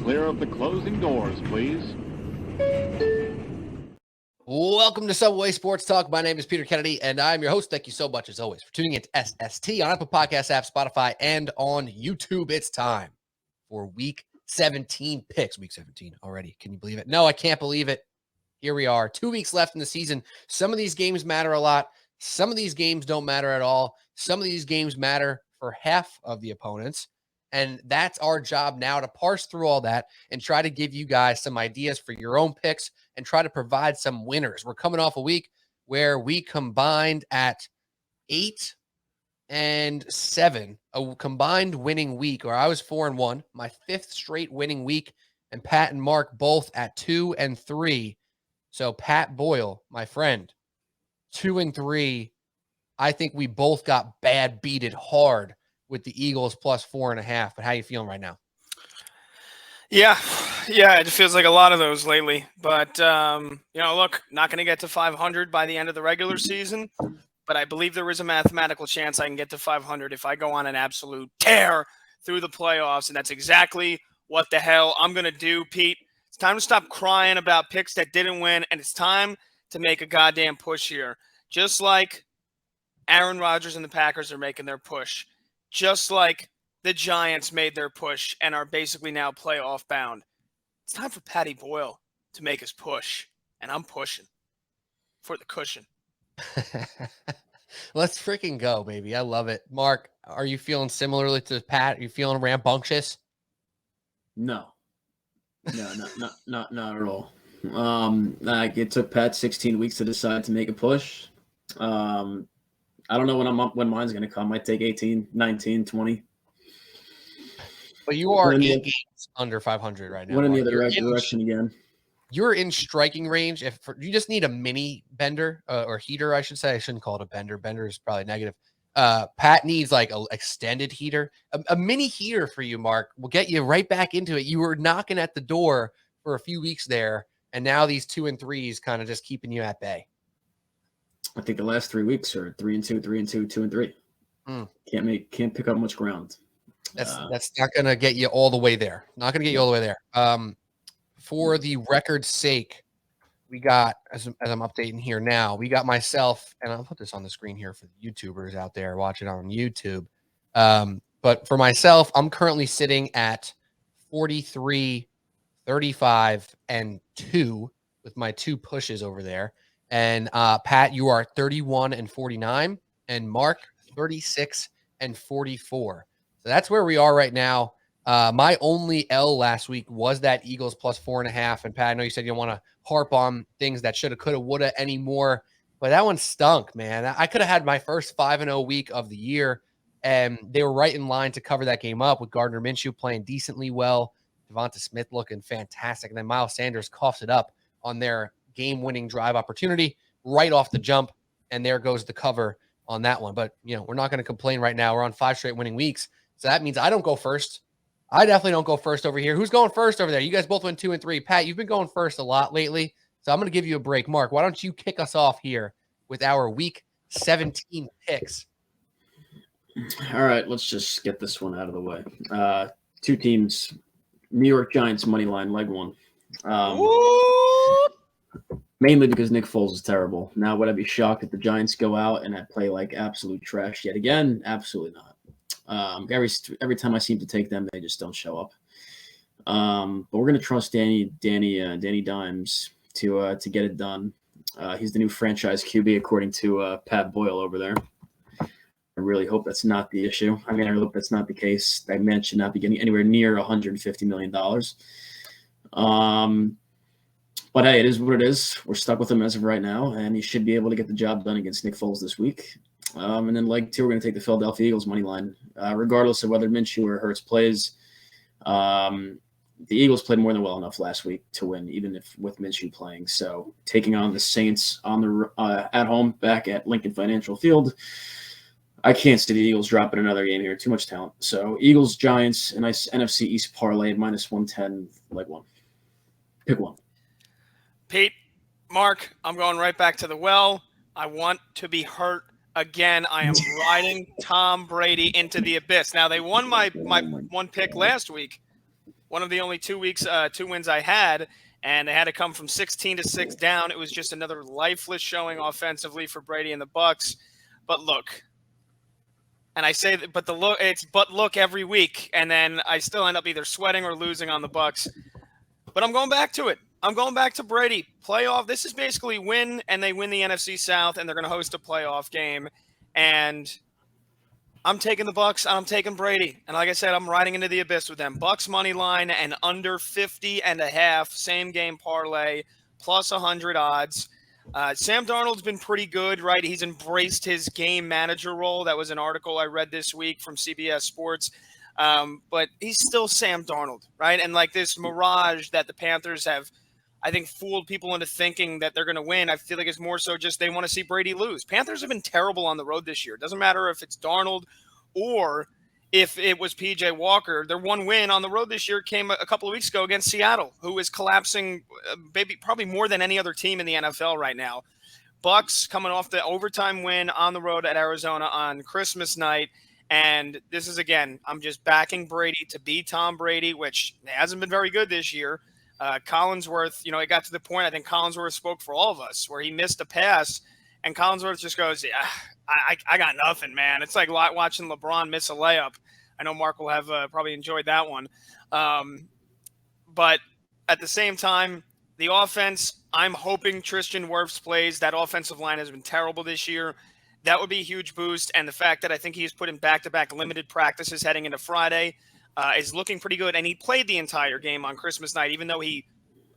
clear of the closing doors, please. Welcome to Subway Sports Talk. My name is Peter Kennedy, and I'm your host. Thank you so much, as always, for tuning in to SST on Apple Podcast app, Spotify, and on YouTube. It's time for Week 17 picks. Week 17 already. Can you believe it? No, I can't believe it. Here we are. 2 weeks left in the season. Some of these games matter a lot. Some of these games don't matter at all. Some of these games matter for half of the opponents. And that's our job now, to parse through all that and try to give you guys some ideas for your own picks and try to provide some winners. We're coming off a week where we combined at 8 and 7, a combined winning week, or I was 4-1, my 5th straight winning week, and Pat and Mark both at 2 and 3. So Pat Boyle, my friend, 2 and 3. I think we both got bad beated hard with the Eagles plus 4.5. But how you feeling right now? Yeah, it feels like a lot of those lately. But, look, not going to get to 500 by the end of the regular season. But I believe there is a mathematical chance I can get to 500 if I go on an absolute tear through the playoffs. And that's exactly what the hell I'm going to do, Pete. It's time to stop crying about picks that didn't win. And it's time to make a goddamn push here. Just like Aaron Rodgers and the Packers are making their push. Just like the Giants made their push and are basically now playoff bound. It's time for Patty Boyle to make his push. And I'm pushing for the cushion. Let's freaking go, baby. I love it. Mark, are you feeling similarly to Pat? Are you feeling rambunctious? No, not at all. It took Pat 16 weeks to decide to make a push. I don't know when mine's going to come. Might take 18, 19, 20. But you are 8 games under 500 right now. Went in the other direction again. You're in striking range. You just need a mini bender or heater, I should say. I shouldn't call it a bender. Bender is probably negative. Pat needs like an extended heater. A mini heater for you, Mark, will get you right back into it. You were knocking at the door for a few weeks there, and now these 2 and 3s kind of just keeping you at bay. I think the last 3 weeks are 3 and 2, 3 and 2, 2 and 3. Can't pick up much ground. That's not going to get you all the way there. Not going to get you all the way there. For the record's sake, we got, as I'm updating here now, we got myself, and I'll put this on the screen here for the YouTubers out there watching on YouTube. But for myself, I'm currently sitting at 43, 35, and 2 with my 2 pushes over there. And Pat, you are 31 and 49, and Mark 36 and 44. So that's where we are right now. My only L last week was that Eagles plus 4.5. And Pat, I know you said you don't want to harp on things that shoulda, coulda, woulda anymore, but that one stunk, man. I could have had my first 5-0 week of the year, and they were right in line to cover that game up with Gardner Minshew playing decently well, Devonta Smith looking fantastic, and then Miles Sanders coughs it up on their game-winning drive opportunity right off the jump, and there goes the cover on that one. But, we're not going to complain right now. We're on 5 straight winning weeks, so that means I don't go first. I definitely don't go first over here. Who's going first over there? You guys both went 2 and 3. Pat, you've been going first a lot lately, so I'm going to give you a break. Mark, why don't you kick us off here with our Week 17 picks? All right, let's just get this one out of the way. 2 teams, New York Giants money line, leg 1. Mainly because Nick Foles is terrible. Now, would I be shocked if the Giants go out and I play like absolute trash yet again? Absolutely not. Every time I seem to take them, they just don't show up. But we're gonna trust Danny Dimes to get it done. He's the new franchise QB according to Pat Boyle over there. I really hope that's not the issue. I hope that's not the case. That man should not be getting anywhere near $150 million. But hey, it is what it is. We're stuck with him as of right now, and he should be able to get the job done against Nick Foles this week. And then leg 2, we're going to take the Philadelphia Eagles money line. Regardless of whether Minshew or Hurts plays, the Eagles played more than well enough last week to win, even if with Minshew playing. So taking on the Saints on the at home back at Lincoln Financial Field, I can't see the Eagles dropping another game here. Too much talent. So Eagles, Giants, a nice NFC East parlay, minus 110, leg 1. Pick one. Pete, Mark, I'm going right back to the well. I want to be hurt again. I am riding Tom Brady into the abyss. Now, they won my one pick last week, One of the only 2 wins I had, and they had to come from 16-6 down. It was just another lifeless showing offensively for Brady and the Bucks. But look, and I say that, but look every week, and then I still end up either sweating or losing on the Bucks. But I'm going back to it. I'm going back to Brady. Playoff. This is basically win, and they win the NFC South, and they're going to host a playoff game. And I'm taking the Bucks. I'm taking Brady. And like I said, I'm riding into the abyss with them. Bucks money line and under 50.5. Same game parlay, plus 100 odds. Sam Darnold's been pretty good, right? He's embraced his game manager role. That was an article I read this week from CBS Sports. But he's still Sam Darnold, right? And like this mirage that the Panthers have, I think, fooled people into thinking that they're going to win. I feel like it's more so just they want to see Brady lose. Panthers have been terrible on the road this year. It doesn't matter if it's Darnold or if it was PJ Walker. Their one win on the road this year came a couple of weeks ago against Seattle, who is collapsing probably more than any other team in the NFL right now. Bucks coming off the overtime win on the road at Arizona on Christmas night. And this is, again, I'm just backing Brady to be Tom Brady, which hasn't been very good this year. Collinsworth, it got to the point, I think Collinsworth spoke for all of us, where he missed a pass, and Collinsworth just goes, yeah, I got nothing, man. It's like watching LeBron miss a layup. I know Mark will have probably enjoyed that one. But at the same time, the offense, I'm hoping Tristan Wirfs plays. That offensive line has been terrible this year. That would be a huge boost. And the fact that I think he's put in back-to-back limited practices heading into Friday is looking pretty good. And he played the entire game on Christmas night, even though he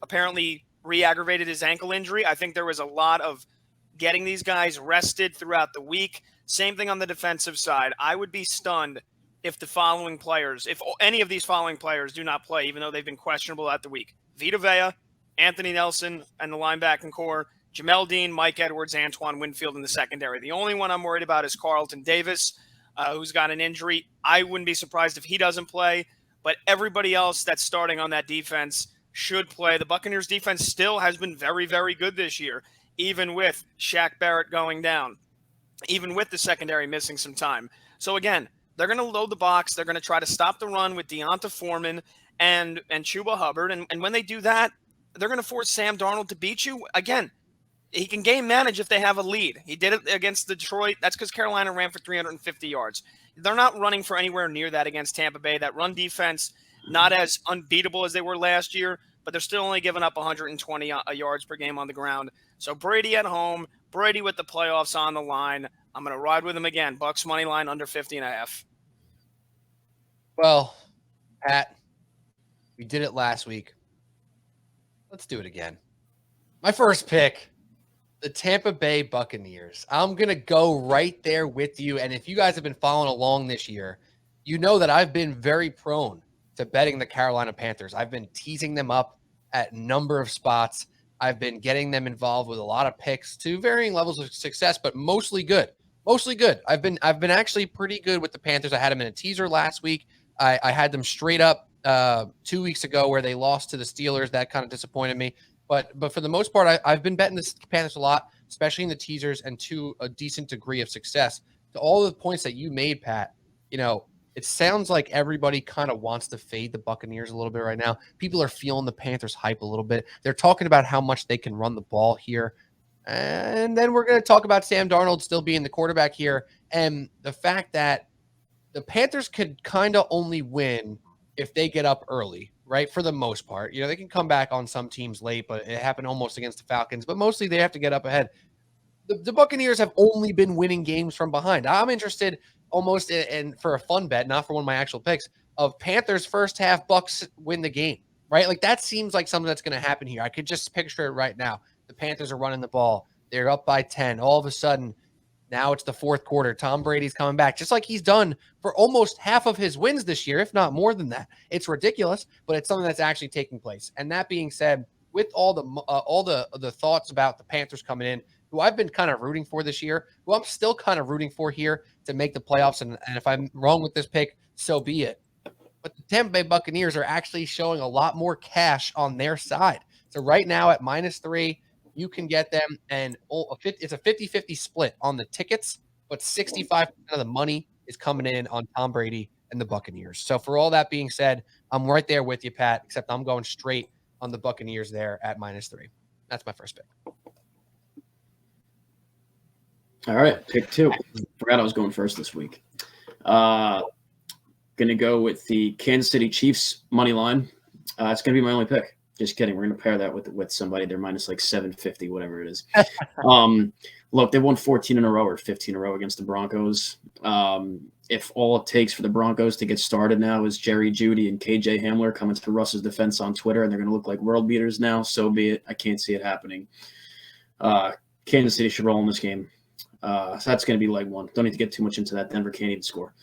apparently re-aggravated his ankle injury. I think there was a lot of getting these guys rested throughout the week. Same thing on the defensive side. I would be stunned if any of these following players do not play, even though they've been questionable at the week. Vita Vea, Anthony Nelson, and the linebacking core, Jamel Dean, Mike Edwards, Antoine Winfield in the secondary. The only one I'm worried about is Carlton Davis, who's got an injury. I wouldn't be surprised if he doesn't play, but everybody else that's starting on that defense should play. The Buccaneers defense still has been very, very good this year, even with Shaq Barrett going down, even with the secondary missing some time. So again, they're going to load the box. They're going to try to stop the run with Deonta Foreman and Chuba Hubbard. And when they do that, they're going to force Sam Darnold to beat you. Again, he can game manage if they have a lead. He did it against Detroit. That's because Carolina ran for 350 yards. They're not running for anywhere near that against Tampa Bay. That run defense, not as unbeatable as they were last year, but they're still only giving up 120 yards per game on the ground. So Brady at home, Brady with the playoffs on the line. I'm going to ride with him again. Bucks money line under 50.5. Well, Pat, we did it last week. Let's do it again. My first pick, the Tampa Bay Buccaneers. I'm going to go right there with you. And if you guys have been following along this year, you know that I've been very prone to betting the Carolina Panthers. I've been teasing them up at a number of spots. I've been getting them involved with a lot of picks to varying levels of success, but mostly good. Mostly good. I've been actually pretty good with the Panthers. I had them in a teaser last week. I had them straight up 2 weeks ago where they lost to the Steelers. That kind of disappointed me. But for the most part, I've been betting the Panthers a lot, especially in the teasers, and to a decent degree of success. To all the points that you made, Pat, it sounds like everybody kind of wants to fade the Buccaneers a little bit right now. People are feeling the Panthers hype a little bit. They're talking about how much they can run the ball here. And then we're going to talk about Sam Darnold still being the quarterback here, and the fact that the Panthers could kind of only win if they get up early, right? For the most part, they can come back on some teams late, but it happened almost against the Falcons, but mostly they have to get up ahead. The Buccaneers have only been winning games from behind. I'm interested almost in for a fun bet, not for one of my actual picks, of Panthers first half, Bucks win the game, right? Like that seems like something that's going to happen here. I could just picture it right now. The Panthers are running the ball. They're up by 10. All of a sudden, now it's the fourth quarter. Tom Brady's coming back, just like he's done for almost half of his wins this year, if not more than that. It's ridiculous, but it's something that's actually taking place. And that being said, with all the thoughts about the Panthers coming in, who I've been kind of rooting for this year, who I'm still kind of rooting for here to make the playoffs, and if I'm wrong with this pick, so be it. But the Tampa Bay Buccaneers are actually showing a lot more cash on their side. So right now at -3, you can get them, and it's a 50-50 split on the tickets, but 65% of the money is coming in on Tom Brady and the Buccaneers. So for all that being said, I'm right there with you, Pat, except I'm going straight on the Buccaneers there at -3. That's my first pick. All right, pick 2. Forgot I was going first this week. Gonna go with the Kansas City Chiefs money line. It's gonna be my only pick. Just kidding. We're gonna pair that with somebody. They're minus like 750, whatever it is. Look, they won 14 in a row or 15 in a row against the Broncos. If all it takes for the Broncos to get started now is Jerry Jeudy and KJ Hamler coming to Russ's defense on Twitter, and they're gonna look like world beaters now, so be it. I can't see it happening. Kansas City should roll in this game. So that's going to be leg 1. Don't need to get too much into that. Denver can't even score.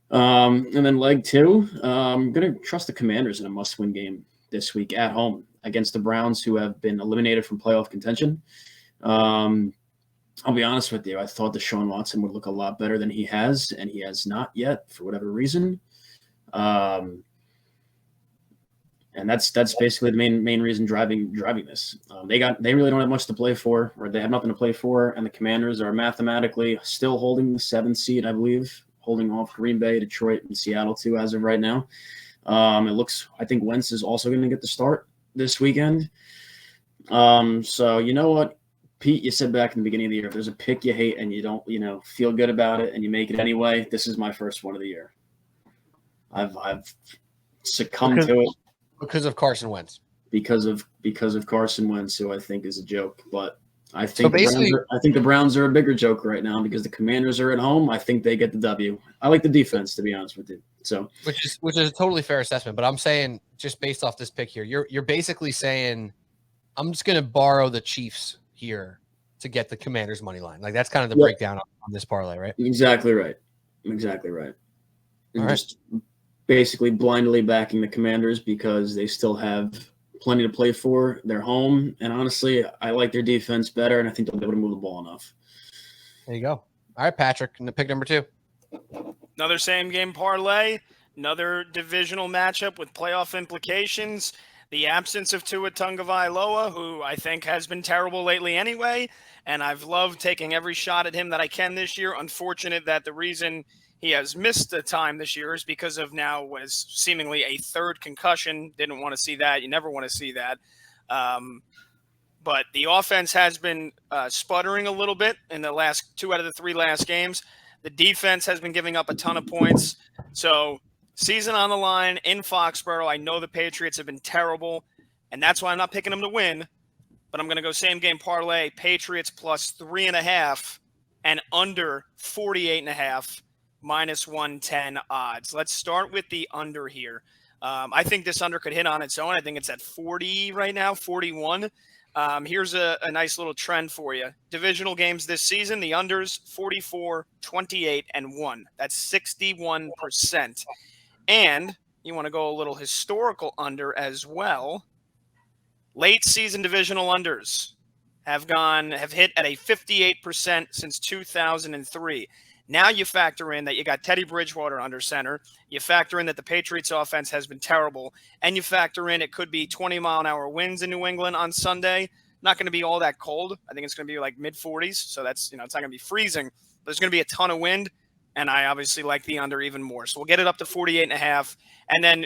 And then leg 2, I'm going to trust the Commanders in a must-win game this week at home against the Browns, who have been eliminated from playoff contention. I'll be honest with you. I thought Deshaun Watson would look a lot better than he has, and he has not yet for whatever reason. And that's basically the main reason driving this. They really don't have much to play for, or they have nothing to play for, and the Commanders are mathematically still holding the 7th seed, I believe, holding off Green Bay, Detroit, and Seattle too as of right now. I think Wentz is also going to get the start this weekend. So you know what, Pete, you said back in the beginning of the year, if there's a pick you hate and you don't, feel good about it and you make it anyway, this is my first one of the year. I've succumbed to it. Because of Carson Wentz. Because of Carson Wentz, who I think is a joke. But I think the Browns are a bigger joke right now because the Commanders are at home. I think they get the W. I like the defense, to be honest with you. So which is a totally fair assessment. But I'm saying, just based off this pick here, you're basically saying I'm just going to borrow the Chiefs here to get the Commanders money line. Like, that's kind of the breakdown on this parlay, right? Exactly right. And just basically blindly backing the Commanders because they still have plenty to play for. They're home, and honestly, I like their defense better, and I think they'll be able to move the ball enough. There you go. All right, Patrick, pick number 2. Another same-game parlay, another divisional matchup with playoff implications. The absence of Tua Tagovailoa, who I think has been terrible lately anyway, and I've loved taking every shot at him that I can this year. Unfortunate that the reason he has missed the time this year is because of now what is seemingly a 3rd concussion. Didn't want to see that. You never want to see that. But the offense has been sputtering a little bit in the last 2 out of the 3 last games. The defense has been giving up a ton of points. So season on the line in Foxborough. I know the Patriots have been terrible, and that's why I'm not picking them to win. But I'm going to go same game parlay, Patriots plus 3.5 and under 48.5. -110 odds. Let's start with the under here. I think this under could hit on its own. I think it's at 40 right now, 41. Here's a nice little trend for you. Divisional games this season, the unders 44, 28, and 1. That's 61%. And you want to go a little historical under as well. Late season divisional unders have hit at a 58% since 2003. Now you factor in that you got Teddy Bridgewater under center. You factor in that the Patriots offense has been terrible. And you factor in it could be 20-mile-an-hour winds in New England on Sunday. Not going to be all that cold. I think it's going to be like mid-40s. So that's, it's not going to be freezing. But there's going to be a ton of wind. And I obviously like the under even more. So we'll get it up to 48.5. And then,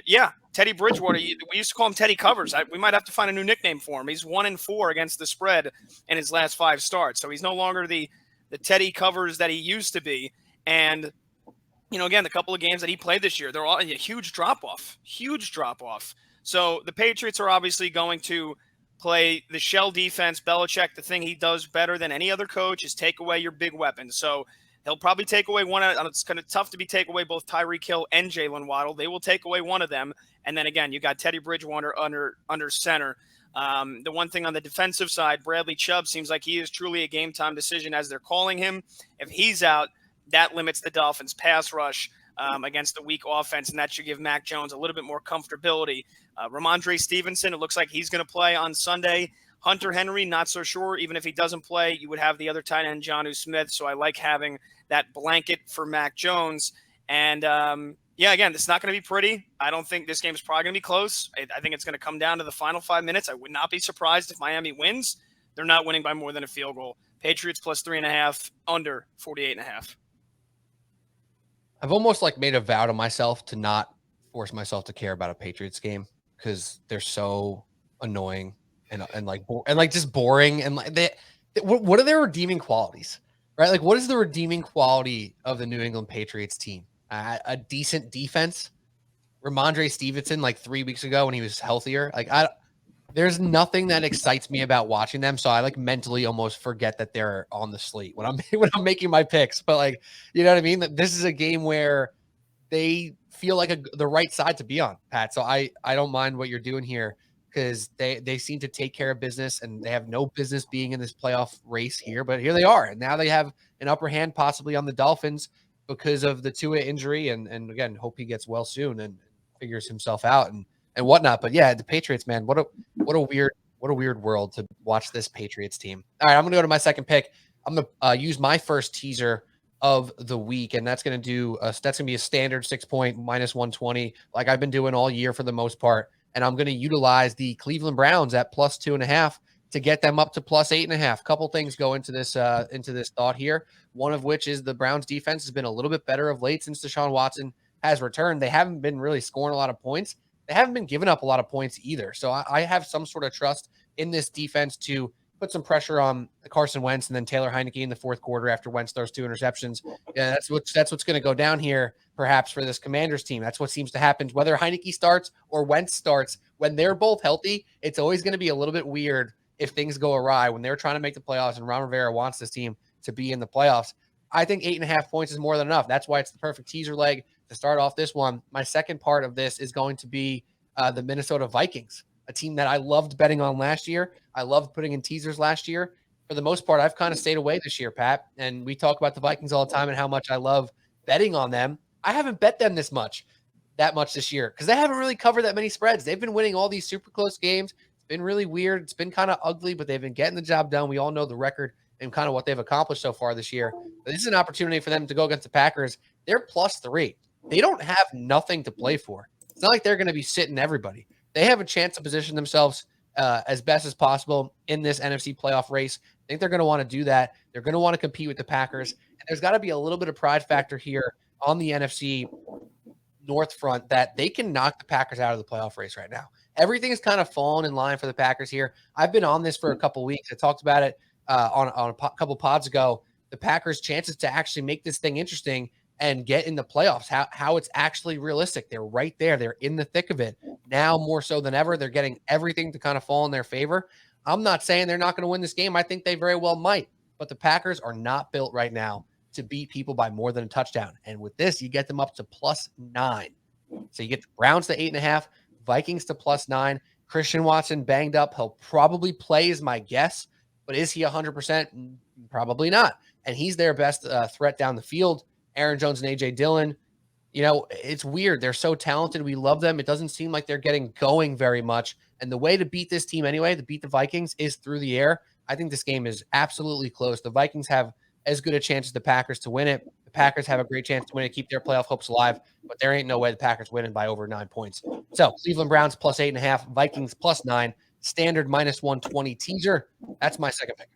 Teddy Bridgewater, we used to call him Teddy Covers. We might have to find a new nickname for him. He's 1-4 against the spread in his last 5 starts. So he's no longer the Teddy Covers that he used to be. And, again, the couple of games that he played this year, they're all a huge drop-off. So the Patriots are obviously going to play the shell defense. Belichick, the thing he does better than any other coach is take away your big weapons. So he'll probably take away one. It's kind of tough to take away both Tyreek Hill and Jalen Waddle. They will take away one of them. And then, again, you got Teddy Bridgewater under center. The one thing on the defensive side, Bradley Chubb seems like he is truly a game-time decision as they're calling him. If he's out, that limits the Dolphins' pass rush against the weak offense, and that should give Mac Jones a little bit more comfortability. Ramondre Stevenson, it looks like he's going to play on Sunday. Hunter Henry, not so sure. Even if he doesn't play, you would have the other tight end, Jonnu Smith. So I like having that blanket for Mac Jones. And, again, it's not going to be pretty. I don't think this game is probably going to be close. I think it's going to come down to the final 5 minutes. I would not be surprised if Miami wins. They're not winning by more than a field goal. Patriots plus 3.5, under 48.5. I've almost like made a vow to myself to not force myself to care about a Patriots game because they're so annoying and like just boring and like what are their redeeming qualities, right? Like what is the redeeming quality of the New England Patriots team? A decent defense. Ramondre Stevenson like 3 weeks ago when he was healthier. There's nothing that excites me about watching them. So I like mentally almost forget that they're on the slate when I'm when I'm making my picks. But like, you know what I mean? This is a game where they feel like the right side to be on, Pat. So I don't mind what you're doing here because they seem to take care of business and they have no business being in this playoff race here. But here they are, and now they have an upper hand possibly on the Dolphins because of the Tua injury. And again, hope he gets well soon and figures himself out and whatnot. But yeah, the Patriots, man, what a weird world to watch this Patriots team. All right, I'm gonna go to my second pick. I'm gonna use my first teaser of the week, and that's gonna be a standard 6-point -120, like I've been doing all year for the most part. And I'm gonna utilize the Cleveland Browns at +2.5 to get them up to +8.5. Couple things go into this thought here. One of which is the Browns defense has been a little bit better of late since Deshaun Watson has returned. They haven't been really scoring a lot of points. They haven't been giving up a lot of points either. So I have some sort of trust in this defense to put some pressure on Carson Wentz and then Taylor Heineke in the fourth quarter after Wentz throws 2 interceptions. Yeah, that's what's going to go down here, perhaps, for this Commanders team. That's what seems to happen. Whether Heineke starts or Wentz starts, when they're both healthy, it's always going to be a little bit weird if things go awry when they're trying to make the playoffs and Ron Rivera wants this team to be in the playoffs. I think 8.5 points is more than enough. That's why it's the perfect teaser leg to start off this one. My second part of this is going to be the Minnesota Vikings, a team that I loved betting on last year. I loved putting in teasers last year. For the most part, I've kind of stayed away this year, Pat. And we talk about the Vikings all the time and how much I love betting on them. I haven't bet them that much this year because they haven't really covered that many spreads. They've been winning all these super close games. It's been really weird. It's been kind of ugly, but they've been getting the job done. We all know the record and kind of what they've accomplished so far this year. But this is an opportunity for them to go against the Packers. They're +3. They don't have nothing to play for. It's not like they're going to be sitting everybody. They have a chance to position themselves as best as possible in this NFC playoff race. I think they're going to want to do that. They're going to want to compete with the Packers. And there's got to be a little bit of pride factor here on the NFC North front that they can knock the Packers out of the playoff race right now. Everything is kind of fallen in line for the Packers here. I've been on this for a couple weeks. I talked about it on a couple pods ago. The Packers' chances to actually make this thing interesting and get in the playoffs, how it's actually realistic. They're right there. They're in the thick of it. Now more so than ever, they're getting everything to kind of fall in their favor. I'm not saying they're not going to win this game. I think they very well might. But the Packers are not built right now to beat people by more than a touchdown. And with this, you get them up to +9. So you get the Browns to 8.5, Vikings to +9. Christian Watson banged up. He'll probably play is my guess. But is he 100%? Probably not. And he's their best threat down the field. Aaron Jones and A.J. Dillon, you know, it's weird. They're so talented. We love them. It doesn't seem like they're getting going very much. And the way to beat this team anyway, to beat the Vikings, is through the air. I think this game is absolutely close. The Vikings have as good a chance as the Packers to win it. The Packers have a great chance to win it, keep their playoff hopes alive, but there ain't no way the Packers win it by over 9 points. So Cleveland Browns +8.5, Vikings +9, standard -120 teaser. That's my second pick.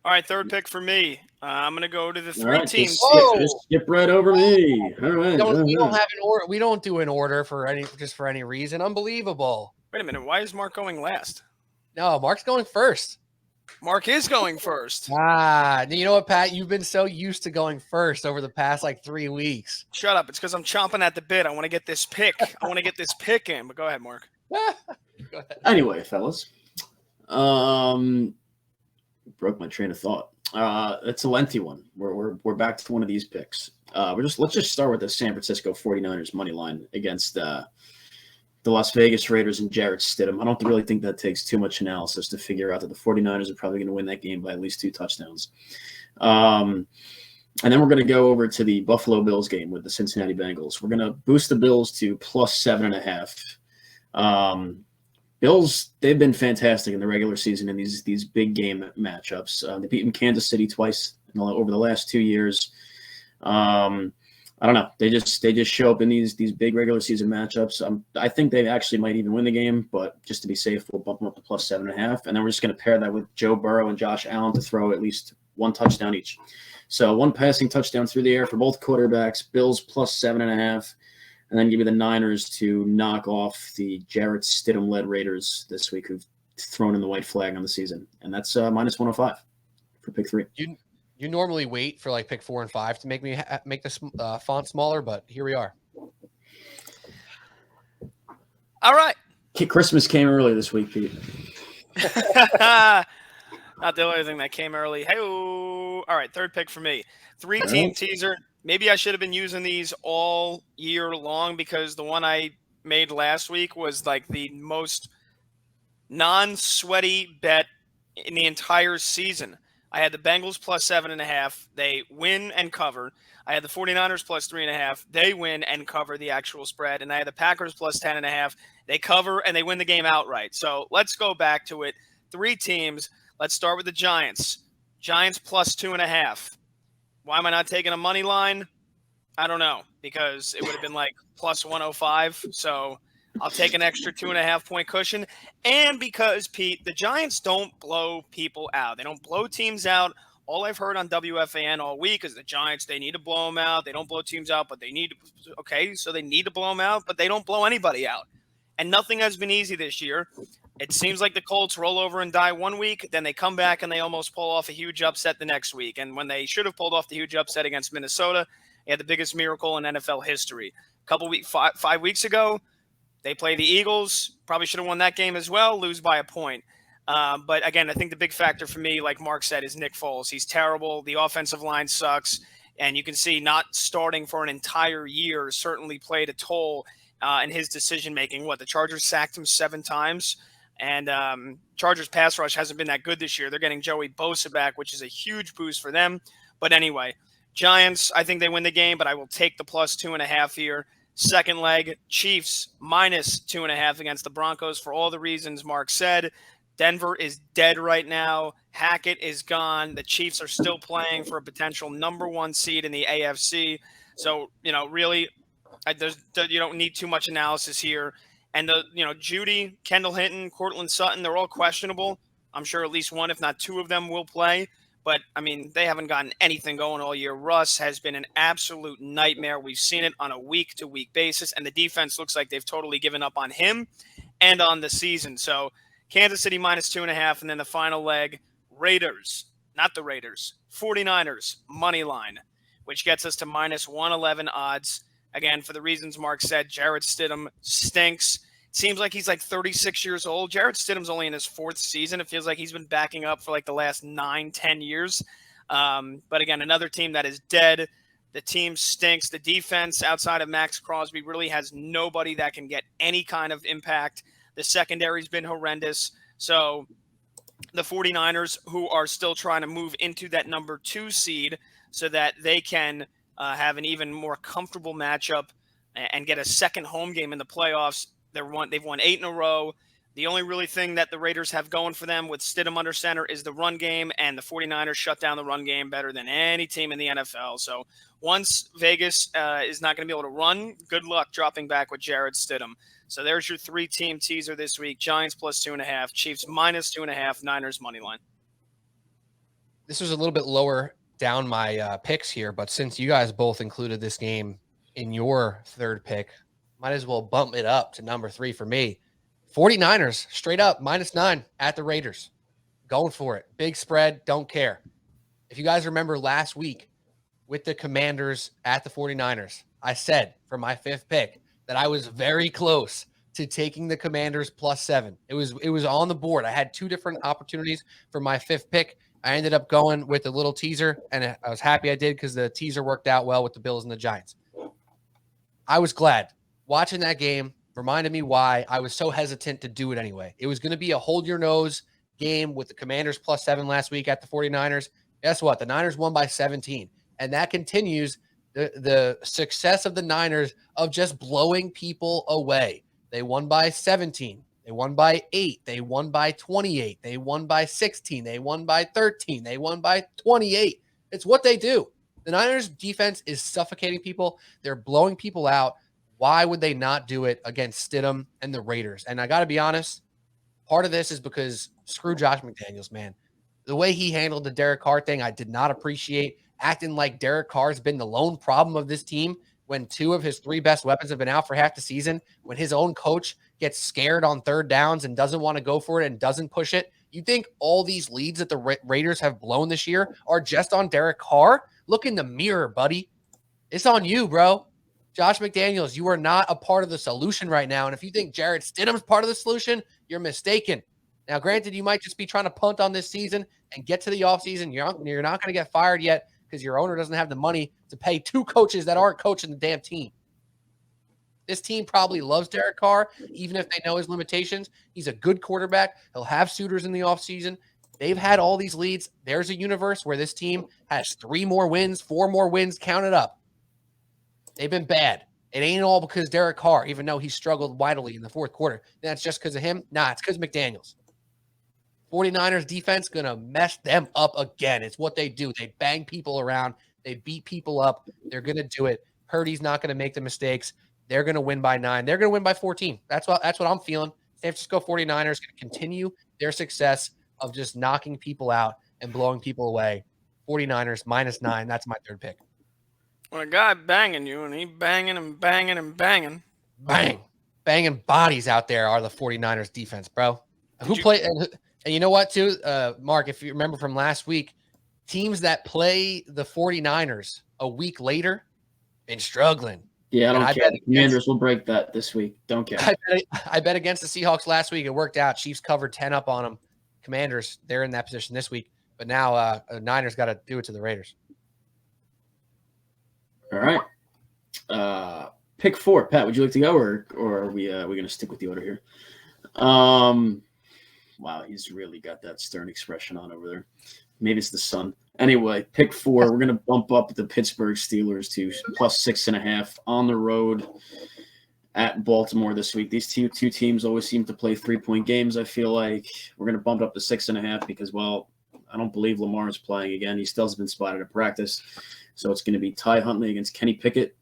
All right, third pick for me. I'm going to go to the three right, teams. Just skip right over me. All right. We don't have an order. We don't do an order for any reason. Unbelievable. Wait a minute. Why is Mark going last? No, Mark's going first. Mark is going first. You know what, Pat? You've been so used to going first over the past 3 weeks. Shut up. It's because I'm chomping at the bit. I want to get this pick. I want to get this pick in. But go ahead, Mark. Go ahead. Anyway, fellas. Broke my train of thought. It's a lengthy one. We're back to one of these picks. Let's just start with the San Francisco 49ers money line against the Las Vegas Raiders and Jarrett Stidham. I don't really think that takes too much analysis to figure out that the 49ers are probably going to win that game by at least 2 touchdowns. And then we're going to go over to the Buffalo Bills game with the Cincinnati Bengals. We're going to boost the Bills to +7.5. Bills, they've been fantastic in the regular season in these big game matchups. They beat Kansas City twice over the last 2 years. I don't know. They just show up in these big regular season matchups. I think they actually might even win the game, but just to be safe, we'll bump them up to +7.5. And then we're just going to pair that with Joe Burrow and Josh Allen to throw at least 1 touchdown each. So 1 passing touchdown through the air for both quarterbacks. Bills plus 7.5. And then give me the Niners to knock off the Jarrett Stidham-led Raiders this week, who've thrown in the white flag on the season. And that's minus 105 for pick 3. You normally wait for like pick 4 and 5 to make me make the font smaller, but here we are. All right. Christmas came early this week, Pete. Not the only thing that came early. Hey, all right, third pick for me. 3-team teaser. Maybe I should have been using these all year long because the one I made last week was like the most non-sweaty bet in the entire season. I had the Bengals plus 7.5. They win and cover. I had the 49ers plus 3.5. They win and cover the actual spread. And I had the Packers plus 10.5. They cover and they win the game outright. So let's go back to it. 3 teams. Let's start with the Giants. Giants plus 2.5. Why am I not taking a money line? I don't know, because it would have been like plus 105. So I'll take an extra 2.5 point cushion. And because, Pete, the Giants don't blow people out. They don't blow teams out. All I've heard on WFAN all week is the Giants, they need to blow them out. They don't blow teams out, but they need to. Okay, so they need to blow them out, but they don't blow anybody out. And nothing has been easy this year. It seems like the Colts roll over and die one week, then they come back and they almost pull off a huge upset the next week. And when they should have pulled off the huge upset against Minnesota, they had the biggest miracle in NFL history. Five weeks ago, they play the Eagles. Probably should have won that game as well, lose by a point. But again, I think the big factor for me, like Mark said, is Nick Foles. He's terrible. The offensive line sucks. And you can see not starting for an entire year certainly played a toll in his decision-making. The Chargers sacked him 7 times. And Chargers pass rush hasn't been that good this year. They're getting Joey Bosa back, which is a huge boost for them. But anyway, Giants, I think they win the game, but I will take the plus 2.5 here. Second leg, Chiefs minus 2.5 against the Broncos for all the reasons Mark said. Denver is dead right now. Hackett is gone. The Chiefs are still playing for a potential number 1 seed in the AFC. So, really, you don't need too much analysis here. And Judy, Kendall Hinton, Cortland Sutton, they're all questionable. I'm sure at least one, if not 2 of them will play. But, they haven't gotten anything going all year. Russ has been an absolute nightmare. We've seen it on a week-to-week basis. And the defense looks like they've totally given up on him and on the season. So Kansas City minus 2.5. And then the final leg, Raiders, not the Raiders, 49ers, money line, which gets us to minus 111 odds. Again, for the reasons Mark said, Jarrett Stidham stinks. Seems like he's like 36 years old. Jarrett Stidham's only in his 4th season. It feels like he's been backing up for like the last 9-10 years. But again, another team that is dead. The team stinks. The defense outside of Max Crosby really has nobody that can get any kind of impact. The secondary's been horrendous. So the 49ers, who are still trying to move into that number 2 seed so that they can have an even more comfortable matchup and get a second home game in the playoffs. They've won 8 in a row. The only really thing that the Raiders have going for them with Stidham under center is the run game, and the 49ers shut down the run game better than any team in the NFL. So once Vegas is not going to be able to run, good luck dropping back with Jarrett Stidham. So there's your 3-team teaser this week. Giants plus 2.5, Chiefs minus 2.5, Niners money line. This was a little bit lower down my picks here, but since you guys both included this game in your third pick, might as well bump it up to number 3 for me. 49ers straight up -9 at the Raiders. Going for it. Big spread. Don't care. If you guys remember last week with the Commanders at the 49ers, I said for my 5th pick that I was very close to taking the Commanders +7. It was on the board. I had 2 different opportunities for my 5th pick. I ended up going with a little teaser, and I was happy I did because the teaser worked out well with the Bills and the Giants. I was glad. Watching that game reminded me why I was so hesitant to do it anyway. It was going to be a hold-your-nose game with the Commanders +7 last week at the 49ers. Guess what? The Niners won by 17, and that continues the success of the Niners of just blowing people away. They won by 17. They won by 8. They won by 28. They won by 16. They won by 13. They won by 28. It's what they do. The Niners defense is suffocating people. They're blowing people out. Why would they not do it against Stidham and the Raiders? And I got to be honest, part of this is because screw Josh McDaniels, man. The way he handled the Derek Carr thing, I did not appreciate. acting like Derek Carr's been the lone problem of this team when 2 of his 3 best weapons have been out for half the season, when his own coach gets scared on third downs and doesn't want to go for it and doesn't push it. You think all these leads that the Raiders have blown this year are just on Derek Carr? Look in the mirror, buddy. It's on you, bro. Josh McDaniels, you are not a part of the solution right now. And if you think Jarrett Stidham's part of the solution, you're mistaken. Now, granted, you might just be trying to punt on this season and get to the offseason. You're not going to get fired yet because your owner doesn't have the money to pay 2 coaches that aren't coaching the damn team. This team probably loves Derek Carr, even if they know his limitations. He's a good quarterback. He'll have suitors in the offseason. They've had all these leads. There's a universe where this team has 3 more wins, 4 more wins, count it up. They've been bad. It ain't all because Derek Carr, even though he struggled mightily in the fourth quarter. That's just because of him? Nah, it's because McDaniels. 49ers defense going to mess them up again. It's what they do. They bang people around. They beat people up. They're going to do it. Purdy's not going to make the mistakes. They're going to win by 9. They're going to win by 14. That's what I'm feeling. San Francisco 49ers going to continue their success of just knocking people out and blowing people away. 49ers -9. That's my third pick. When a guy banging you and he banging and banging and banging. Banging bodies out there are the 49ers defense, bro. And you know what, too, Mark, if you remember from last week, teams that play the 49ers a week later been struggling. Yeah, I don't care. The Commanders will break that this week. Don't care. I bet against the Seahawks last week. It worked out. Chiefs covered 10 up on them. Commanders, they're in that position this week. But now Niners got to do it to the Raiders. All right. Pick 4. Pat, would you like to go, or are we going to stick with the order here? Wow, he's really got that stern expression on over there. Maybe it's the sun. Anyway, pick 4. We're going to bump up the Pittsburgh Steelers to +6.5 on the road at Baltimore this week. These two teams always seem to play 3-point games, I feel like. We're going to bump it up to 6.5 because, well, I don't believe Lamar is playing again. He still has been spotted at practice. So it's going to be Ty Huntley against Kenny Pickett.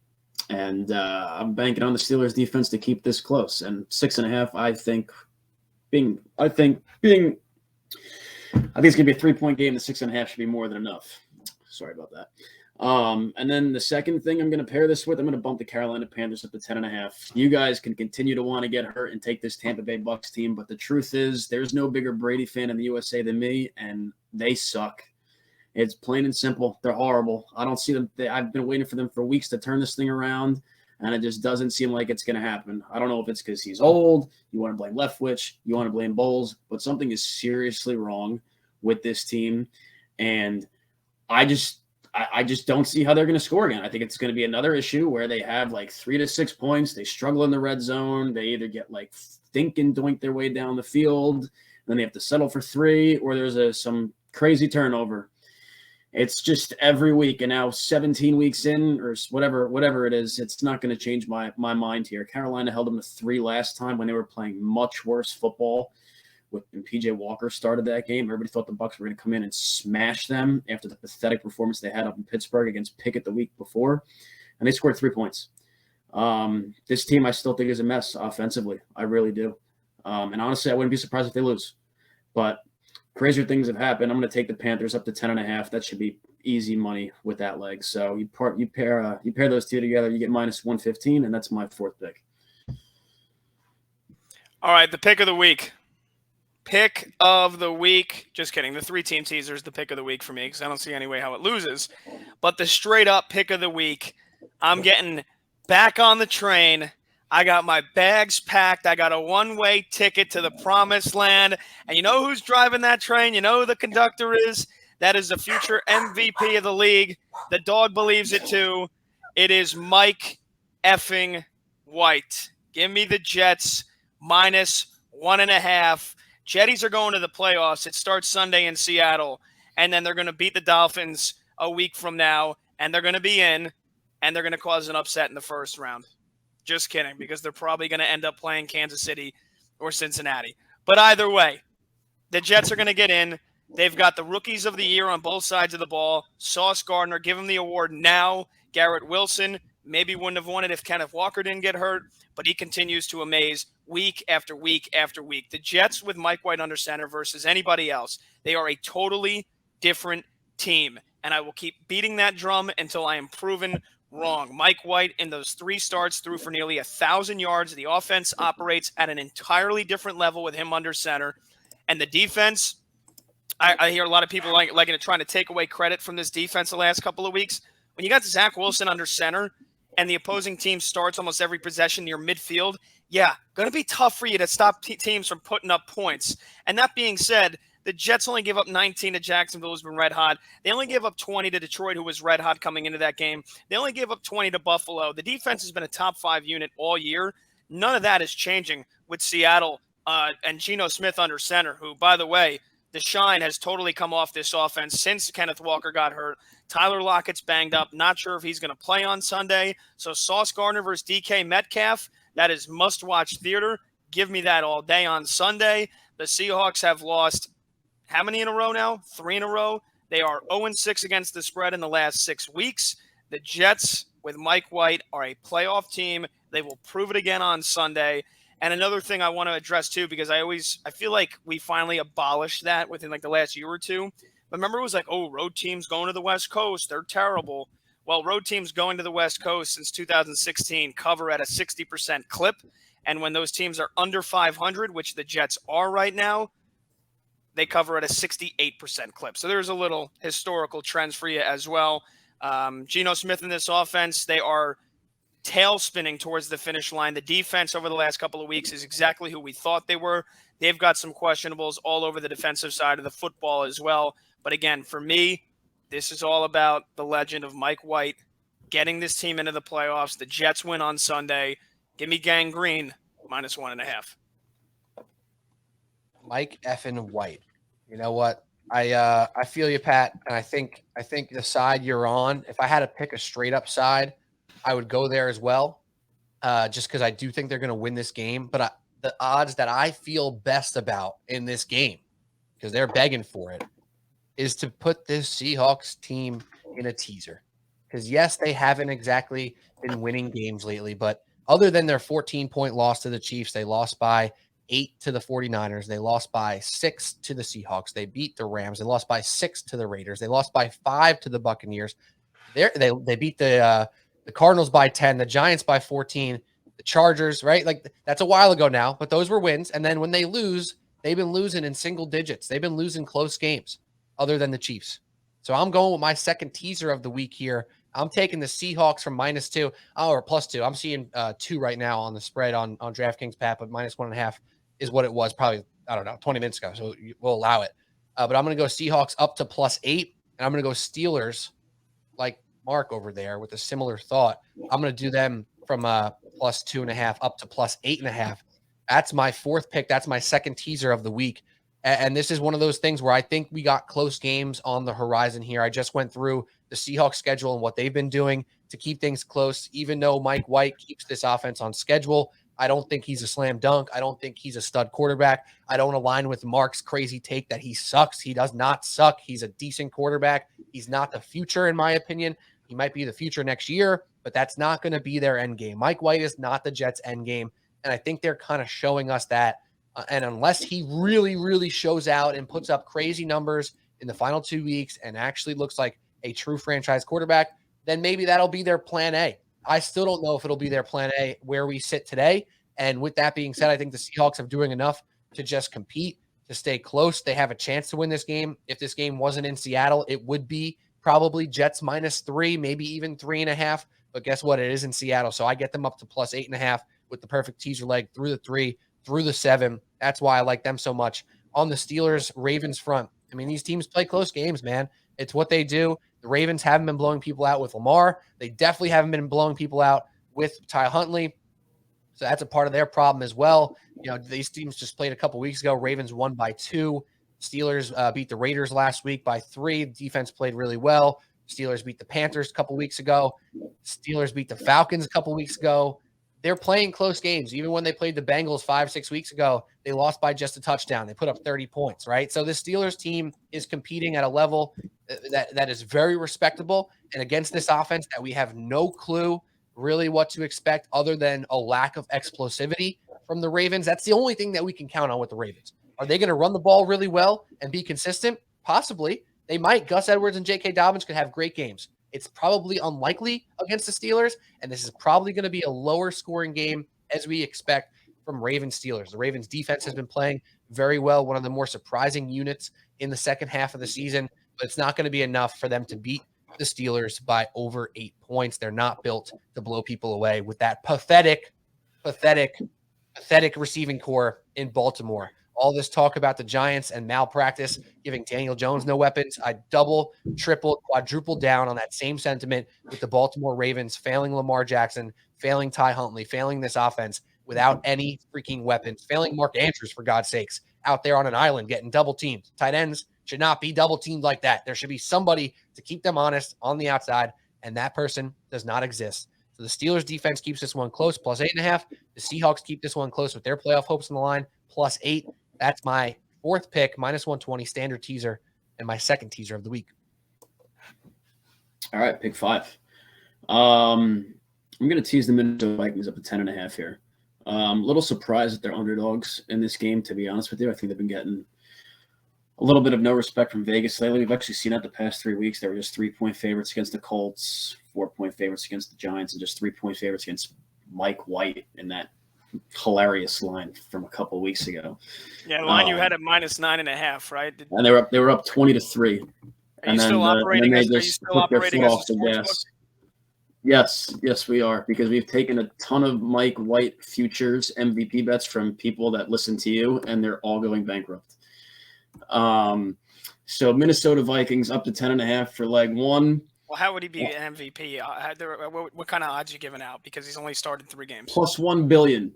And I'm banking on the Steelers defense to keep this close. And 6.5, I think it's going to be a 3-point game. The 6.5 should be more than enough. Sorry about that. And then the second thing I'm going to pair this with, I'm going to bump the Carolina Panthers up to 10.5. You guys can continue to want to get hurt and take this Tampa Bay Bucs team, but the truth is there's no bigger Brady fan in the USA than me, and they suck. It's plain and simple. They're horrible. I don't see them. I've been waiting for them for weeks to turn this thing around, and it just doesn't seem like it's going to happen. I don't know if it's because he's old. You want to blame Leftwich. You want to blame Bowles, but something is seriously wrong with this team, and I just don't see how they're going to score again. I think it's going to be another issue where they have like 3 to 6 points. They struggle in the red zone. They either get like think and doink their way down the field, then they have to settle for 3, or there's some crazy turnover. It's just every week, and now 17 weeks in, or whatever it is, it's not going to change my mind here. Carolina held them to 3 last time when they were playing much worse football. When PJ Walker started that game, everybody thought the Bucs were going to come in and smash them after the pathetic performance they had up in Pittsburgh against Pickett the week before, and they scored 3 points. This team I still think is a mess offensively. I really do. And honestly, I wouldn't be surprised if they lose. But crazier things have happened. I'm going to take the Panthers up to 10.5. That should be easy money with that leg. So you pair those two together, you get -115, and that's my 4th pick. All right, the pick of the week. Pick of the week. Just kidding. The 3-team teaser is the pick of the week for me because I don't see any way how it loses. But the straight-up pick of the week, I'm getting back on the train. I got my bags packed. I got a one-way ticket to the promised land. And you know who's driving that train? You know who the conductor is? That is the future MVP of the league. The dog believes it too. It is Mike effing White. Give me the Jets -1.5. Jetties are going to the playoffs. It starts Sunday in Seattle. And then they're going to beat the Dolphins a week from now. And they're going to be in. And they're going to cause an upset in the first round. Just kidding, because they're probably going to end up playing Kansas City or Cincinnati. But either way, the Jets are going to get in. They've got the rookies of the year on both sides of the ball. Sauce Gardner, give him the award now. Garrett Wilson maybe wouldn't have won it if Kenneth Walker didn't get hurt, but he continues to amaze week after week after week. The Jets with Mike White under center versus anybody else, they are a totally different team. and I will keep beating that drum until I am proven wrong. Mike White in those 3 starts threw for nearly 1,000 yards. The offense operates at an entirely different level with him under center. And the defense, I hear a lot of people liking to trying to take away credit from this defense the last couple of weeks. When you got Zach Wilson under center and the opposing team starts almost every possession near midfield, yeah, going to be tough for you to stop teams from putting up points. And that being said, the Jets only gave up 19 to Jacksonville, who's been red hot. They only gave up 20 to Detroit, who was red hot coming into that game. They only gave up 20 to Buffalo. The defense has been a top 5 unit all year. None of that is changing with Seattle and Geno Smith under center, who, by the way, the shine has totally come off this offense since Kenneth Walker got hurt. Tyler Lockett's banged up. Not sure if he's going to play on Sunday. So Sauce Gardner versus DK Metcalf, that is must-watch theater. Give me that all day on Sunday. The Seahawks have lost how many in a row now? 3 in a row. They are 0-6 against the spread in the last 6 weeks. The Jets with Mike White are a playoff team. They will prove it again on Sunday. And another thing I want to address too, because I feel like we finally abolished that within like the last year or two. But remember, it was like, oh, road teams going to the West Coast, they're terrible. Well, road teams going to the West Coast since 2016 cover at a 60% clip. And when those teams are under 500, which the Jets are right now, they cover at a 68% clip. So there's a little historical trends for you as well. Geno Smith in this offense, they are tail spinning towards the finish line. The defense over the last couple of weeks is exactly who we thought they were. They've got some questionables all over the defensive side of the football as well. But again, for me, this is all about the legend of Mike White getting this team into the playoffs. The Jets win on Sunday. Give me Gang Green -1.5. Mike effing White. You know what? I feel you, Pat, and I think the side you're on, if I had to pick a straight up side, I would go there as well, just because I do think they're going to win this game. But the odds that I feel best about in this game, because they're begging for it, is to put this Seahawks team in a teaser. Because, yes, they haven't exactly been winning games lately, but other than their 14-point loss to the Chiefs, they lost by 8 to the 49ers. They lost by 6 to the Seahawks. They beat the Rams. They lost by 6 to the Raiders. They lost by 5 to the Buccaneers. They beat the Cardinals by 10, the Giants by 14, the Chargers, right? Like, that's a while ago now, but those were wins. And then when they lose, they've been losing in single digits. They've been losing close games other than the Chiefs. So I'm going with my second teaser of the week here. I'm taking the Seahawks from -2 or +2. I'm seeing 2 right now on the spread on DraftKings, Pat, but -1.5 is what it was probably, I don't know, 20 minutes ago. So we'll allow it. But I'm going to go Seahawks up to +8, and I'm going to go Steelers like Mark over there with a similar thought. I'm going to do them from +2.5 up to +8.5. That's my fourth pick. That's my second teaser of the week. And this is one of those things where I think we got close games on the horizon here. I just went through the Seahawks schedule and what they've been doing to keep things close. Even though Mike White keeps this offense on schedule, I don't think he's a slam dunk. I don't think he's a stud quarterback. I don't align with Mark's crazy take that he sucks. He does not suck. He's a decent quarterback. He's not the future, in my opinion. He might be the future next year, but that's not going to be their end game. Mike White is not the Jets' end game, and I think they're kind of showing us that. And unless he really, really shows out and puts up crazy numbers in the final 2 weeks and actually looks like a true franchise quarterback, then maybe that'll be their plan A. I still don't know if it'll be their plan A where we sit today. And with that being said, I think the Seahawks are doing enough to just compete, to stay close. They have a chance to win this game. If this game wasn't in Seattle, it would be probably Jets -3, maybe even 3.5. But guess what? It is in Seattle. So I get them up to +8.5 with the perfect teaser leg through the 3, through the 7. That's why I like them so much. On the Steelers-Ravens front, I mean, these teams play close games, man. It's what they do. The Ravens haven't been blowing people out with Lamar. They definitely haven't been blowing people out with Ty Huntley. So that's a part of their problem as well. You know, these teams just played a couple weeks ago. Ravens won by 2. Steelers beat the Raiders last week by 3. Defense played really well. Steelers beat the Panthers a couple weeks ago. Steelers beat the Falcons a couple weeks ago. They're playing close games. Even when they played the Bengals 5-6 weeks ago, they lost by just a touchdown. They put up 30 points, right? So the Steelers team is competing at a level that is very respectable. And against this offense that we have no clue really what to expect other than a lack of explosivity from the Ravens. That's the only thing that we can count on with the Ravens. Are they going to run the ball really well and be consistent? Possibly. They might. Gus Edwards and J.K. Dobbins could have great games. It's probably unlikely against the Steelers, and this is probably going to be a lower scoring game as we expect from Ravens Steelers. The Ravens defense has been playing very well, one of the more surprising units in the second half of the season, but it's not going to be enough for them to beat the Steelers by over 8 points. They're not built to blow people away with that pathetic receiving core in Baltimore. All this talk about the Giants and malpractice, giving Daniel Jones no weapons. I double, triple, quadruple down on that same sentiment with the Baltimore Ravens failing Lamar Jackson, failing Ty Huntley, failing this offense without any freaking weapons, failing Mark Andrews, for God's sakes, out there on an island getting double teamed. Tight ends should not be double teamed like that. There should be somebody to keep them honest on the outside, and that person does not exist. So the Steelers defense keeps this one close, plus 8.5. The Seahawks keep this one close with their playoff hopes on the line, plus 8. That's my fourth pick, minus 120 standard teaser, and my second teaser of the week. All right, pick 5. I'm going to tease the Minnesota Vikings up to 10.5 here. A little surprised that they're underdogs in this game, to be honest with you. I think they've been getting a little bit of no respect from Vegas lately. We've actually seen that the past 3 weeks. They were just 3-point favorites against the Colts, 4-point favorites against the Giants, and just 3-point favorites against Mike White in that hilarious line from a couple of weeks ago. Yeah, the line you had at minus 9.5, right? And they were up 20-3. Are you still operating as a sportsbook? Yes, we are, because we've taken a ton of Mike White futures MVP bets from people that listen to you, and they're all going bankrupt. So Minnesota Vikings up to 10.5 for leg 1. Well, how would he be an MVP? What kind of odds are you giving out? Because he's only started 3 games. Plus $1 billion.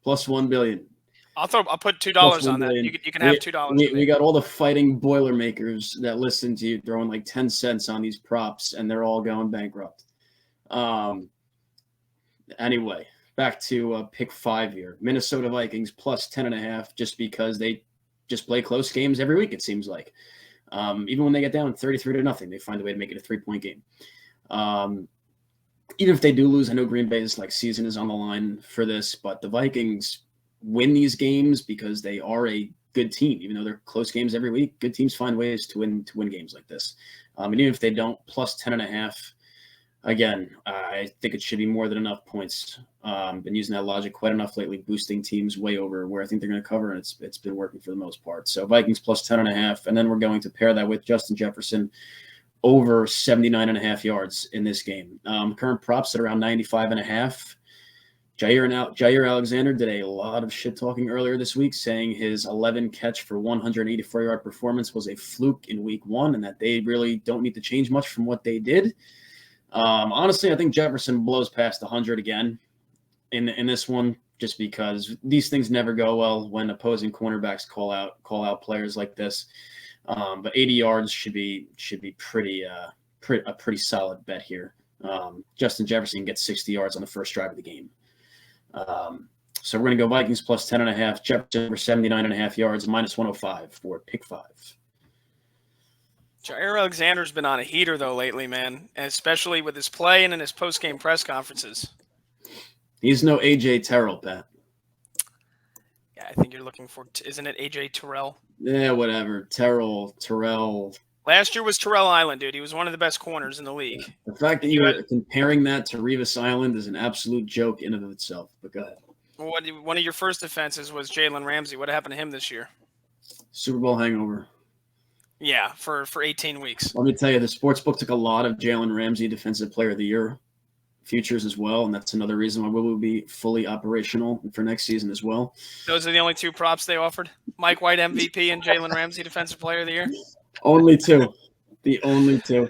I'll put $2 on that. You can have $2. We got all the fighting Boilermakers that listen to you throwing like 10 cents on these props, and they're all going bankrupt. Anyway, back to pick 5 here. Minnesota Vikings plus 10.5, just because they just play close games every week, it seems like. Even when they get down 33-0, they find a way to make it a 3-point game. Even if they do lose, I know Green Bay's season is on the line for this, but the Vikings win these games because they are a good team. Even though they're close games every week, good teams find ways to win games like this. And even if they don't, plus 10.5, again, I think it should be more than enough points. Been using that logic quite enough lately, boosting teams way over where I think they're going to cover, and it's been working for the most part. So Vikings plus 10.5, and then we're going to pair that with Justin Jefferson over 79.5 yards in this game. Current props at around 95.5. Jair Alexander did a lot of shit talking earlier this week, saying his 11 catch for 184-yard performance was a fluke in week 1, and that they really don't need to change much from what they did. Honestly, I think Jefferson blows past 100 again in this one, just because these things never go well when opposing cornerbacks call out players like this. But 80 yards should be a pretty solid bet here. Justin Jefferson gets 60 yards on the first drive of the game. So we're going to go Vikings plus 10.5, Jefferson over 79.5 yards, minus 105 for pick 5. Jair Alexander's been on a heater, though, lately, man, and especially with his play and in his post-game press conferences. He's no A.J. Terrell, Pat. Yeah, I think you're looking for – isn't it A.J. Terrell? Yeah, whatever. Terrell. Last year was Terrell Island, dude. He was one of the best corners in the league. The fact that you are comparing that to Revis Island is an absolute joke in and of itself, but go ahead. One of your first offenses was Jalen Ramsey. What happened to him this year? Super Bowl hangover. Yeah, for 18 weeks. Let me tell you, the sportsbook took a lot of Jalen Ramsey Defensive Player of the Year futures as well, and that's another reason why we will be fully operational for next season as well. Those are the only 2 props they offered? Mike White MVP and Jalen Ramsey Defensive Player of the Year? Only 2. The only 2.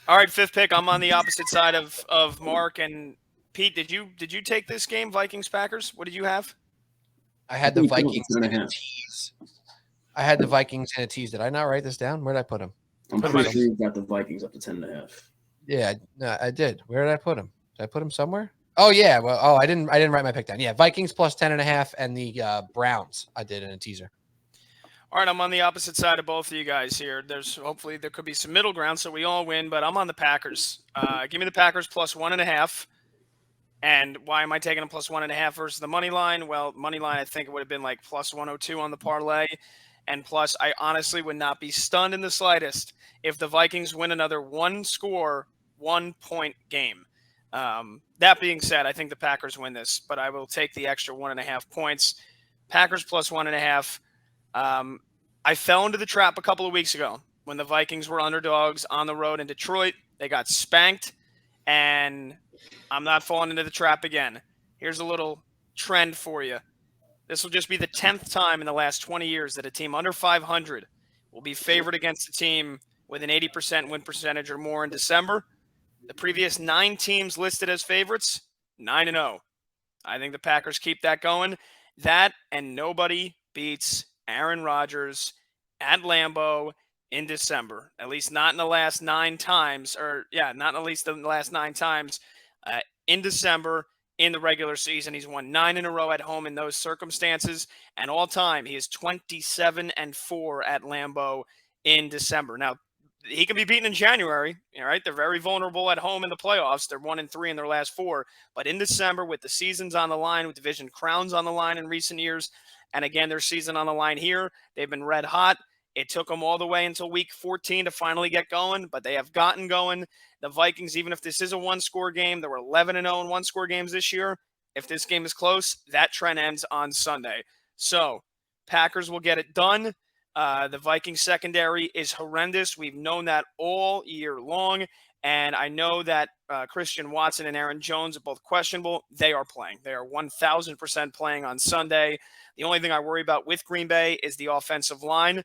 All right, 5th pick. I'm on the opposite side of Mark and Pete. Did you take this game, Vikings-Packers? What did you have? I had the Vikings in a tease. I had the Vikings in a tease. Did I not write this down? Where did I put them? I'm pretty sure you got the Vikings up to 10.5. Yeah, no, I did. Where did I put them? Did I put them somewhere? Oh yeah. Well, I didn't write my pick down. Yeah, Vikings plus 10.5, and the Browns I did in a teaser. All right, I'm on the opposite side of both of you guys here. Hopefully there could be some middle ground so we all win, but I'm on the Packers. Give me the Packers plus 1.5. And why am I taking them plus 1.5 versus the money line? Well, money line, I think it would have been like plus 102 on the parlay. And plus, I honestly would not be stunned in the slightest if the Vikings win another 1-point game. That being said, I think the Packers win this, but I will take the extra 1.5 points. Packers plus 1.5. I fell into the trap a couple of weeks ago when the Vikings were underdogs on the road in Detroit. They got spanked, and I'm not falling into the trap again. Here's a little trend for you. This will just be the 10th time in the last 20 years that a team under 500 will be favored against a team with an 80% win percentage or more in December. The previous 9 teams listed as favorites, 9-0. I think the Packers keep that going. That and nobody beats Aaron Rodgers at Lambeau in December. At least not in the last 9 times, not at least in the last 9 times in December in the regular season. He's won 9 in a row at home in those circumstances, and all time he is 27-4 at Lambeau in December. Now, he can be beaten in January, all right? They're very vulnerable at home in the playoffs. They're 1-3 in their last 4. But in December, with the seasons on the line, with division crowns on the line in recent years, and again, their season on the line here, they've been red hot. It took them all the way until week 14 to finally get going, but they have gotten going. The Vikings, even if this is a one-score game, there were 11-0 in one-score games this year. If this game is close, that trend ends on Sunday. So, Packers will get it done. The Vikings secondary is horrendous. We've known that all year long. And I know that Christian Watson and Aaron Jones are both questionable. They are playing. They are 1,000% playing on Sunday. The only thing I worry about with Green Bay is the offensive line.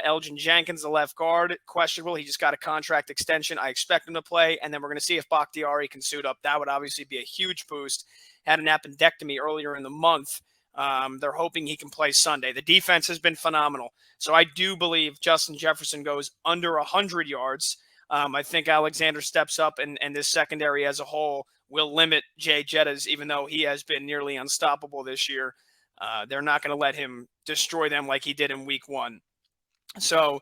Elgin Jenkins, the left guard, questionable. He just got a contract extension. I expect him to play. And then we're going to see if Bakhtiari can suit up. That would obviously be a huge boost. Had an appendectomy earlier in the month. They're hoping he can play Sunday. The defense has been phenomenal. So I do believe Justin Jefferson goes under 100 yards. I think Alexander steps up, and this secondary as a whole will limit Jay Jettas, even though he has been nearly unstoppable this year. They're not going to let him destroy them like he did in week 1. So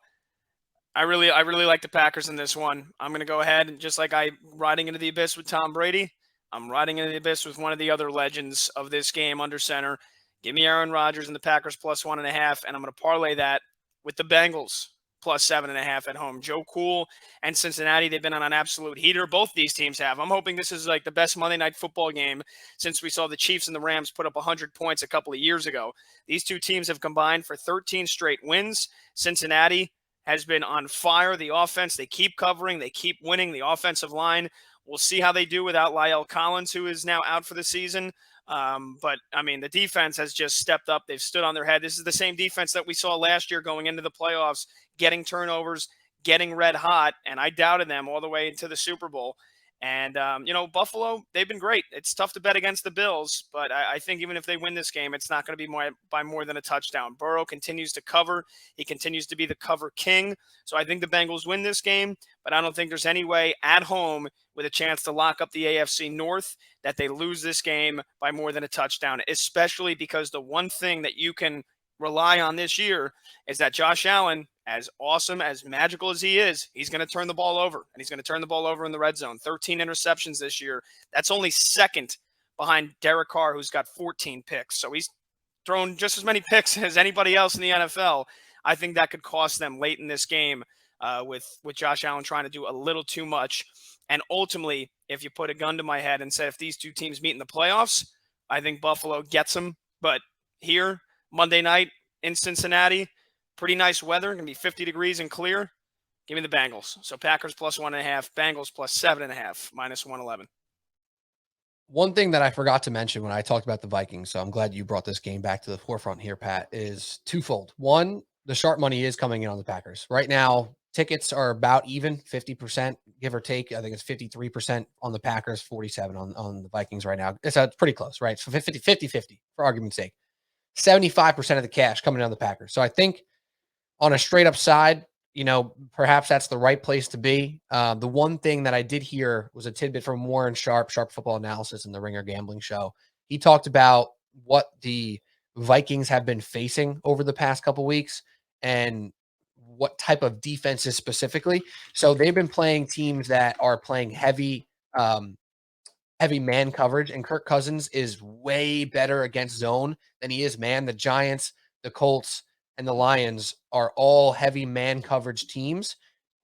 I really like the Packers in this one. I'm going to go ahead and just like I riding into the abyss with Tom Brady, I'm riding into the abyss with one of the other legends of this game under center. Give me Aaron Rodgers and the Packers plus 1.5, and I'm going to parlay that with the Bengals plus 7.5 at home. Joe Cool and Cincinnati, they've been on an absolute heater. Both these teams have. I'm hoping this is like the best Monday Night Football game since we saw the Chiefs and the Rams put up 100 points a couple of years ago. These two teams have combined for 13 straight wins. Cincinnati has been on fire. The offense, they keep covering. They keep winning. The offensive line, we'll see how they do without Lyle Collins, who is now out for the season. But, I mean, the defense has just stepped up. They've stood on their head. This is the same defense that we saw last year going into the playoffs, getting turnovers, getting red hot, and I doubted them all the way into the Super Bowl. And, Buffalo, they've been great. It's tough to bet against the Bills, but I think even if they win this game, it's not going to be by more than a touchdown. Burrow continues to cover. He continues to be the cover king. So I think the Bengals win this game, but I don't think there's any way at home with a chance to lock up the AFC North that they lose this game by more than a touchdown, especially because the one thing that you can rely on this year is that Josh Allen, as awesome, as magical as he is, he's going to turn the ball over, and he's going to turn the ball over in the red zone. 13 interceptions this year. That's only second behind Derek Carr, who's got 14 picks. So he's thrown just as many picks as anybody else in the NFL. I think that could cost them late in this game with Josh Allen trying to do a little too much. And ultimately, if you put a gun to my head and said if these two teams meet in the playoffs, I think Buffalo gets them. But here, Monday night in Cincinnati, pretty nice weather. Going to be 50 degrees and clear. Give me the Bengals. So Packers plus 1.5, Bengals plus 7.5, minus 111. One thing that I forgot to mention when I talked about the Vikings, so I'm glad you brought this game back to the forefront here, Pat, is twofold. One, the sharp money is coming in on the Packers. Right now, tickets are about even, 50%, give or take. I think it's 53% on the Packers, 47 on the Vikings right now. It's pretty close, right? So 50-50, for argument's sake. 75% of the cash coming in on the Packers. So I think on a straight up side, perhaps that's the right place to be. The one thing that I did hear was a tidbit from Warren Sharp Football Analysis in the Ringer Gambling Show. He talked about what the Vikings have been facing over the past couple weeks and what type of defenses specifically. So they've been playing teams that are playing heavy man coverage, and Kirk Cousins is way better against zone than he is man. The Giants, the Colts, and the Lions are all heavy man coverage teams.